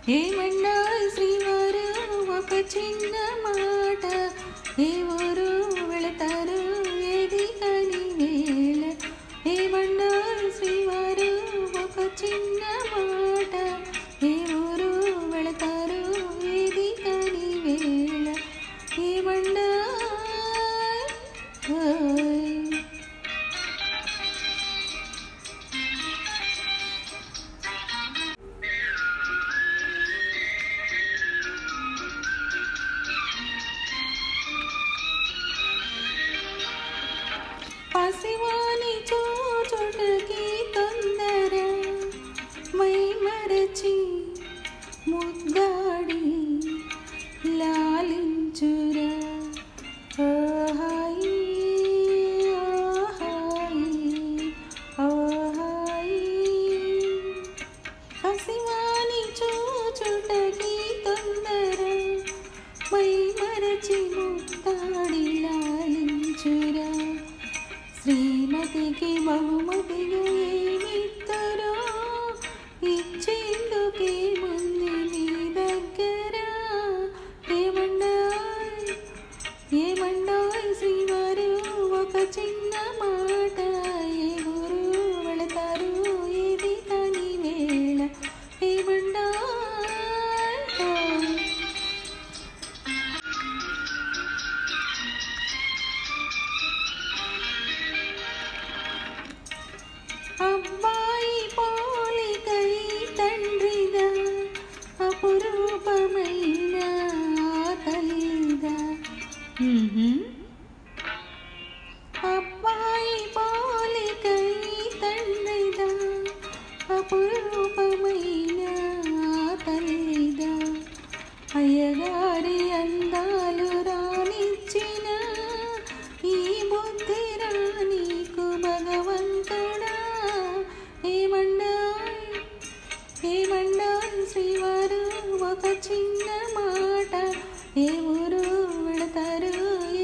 ఏమన్నా శ్రీవారు ఒక చిన్న మాట, ఏ ఊరు వెళతారు ఏది కాని వేళ. ఏమన్నా శ్రీవారు ఒక చిన్న మాట, ఏ ఊరు వెళతారు ఏది కాని వేళ. ఏమన్నా పసివాని చూచుటకి తొందర, మై మరచి ముద్దాడి లాలించురా. ఓహాయి ఓహాయి ఓహాయి, పసివాని చూచుటకి తొందర, మై మరచి ముద్దాడి లాలించురా. శ్రీమతికి బహుమతిగా ఏమిత్తరో ఇచ్చేందుకే ముందు నీ దగ్గర. ఏమండాయ్ శ్రీవారు ఒక చిన్న మాట, ఏ ఊరు వెళతారు ఏది కాని వేళ. ఏమండాయ్ అబ్బాయి పోలికై తండ్రిదా, అపురూపమైన తల్లిదా. అబ్బాయి పోలికై తండ్రిదా, అపురూపమైన తల్లిదా. అయ్యగారి అందాలు రానిచ్చిన ఈ బుద్ధి రానీకు భగవంతుడా. ఏమండాయ్ శ్రీవారు ఒక చిన్న మాట, ఏ ఊరు వెళతారు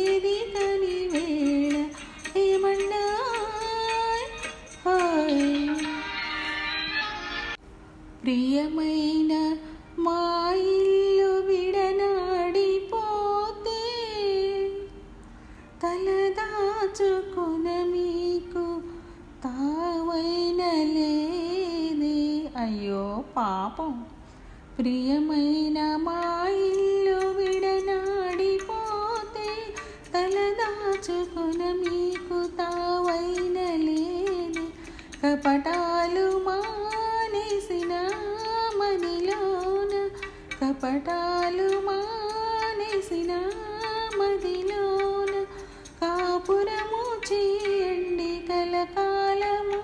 ఏది కాని వేళ. ఏమండాయ్ ప్రియమైన మా ఇల్లు విడనాడిపోతే, తలదాచుకొన మీకు తావైన లేదే. అయ్యో పాపం. ప్రియమైన మా ఇల్లు విడనాడిపోతే, తలదాచుకొన మీకు తావైన లేదే. కపటాలు మానేసిన మదిలోన, కపటాలు మానేసిన మదిలోన, కాపురము చేయండి కలకాలము.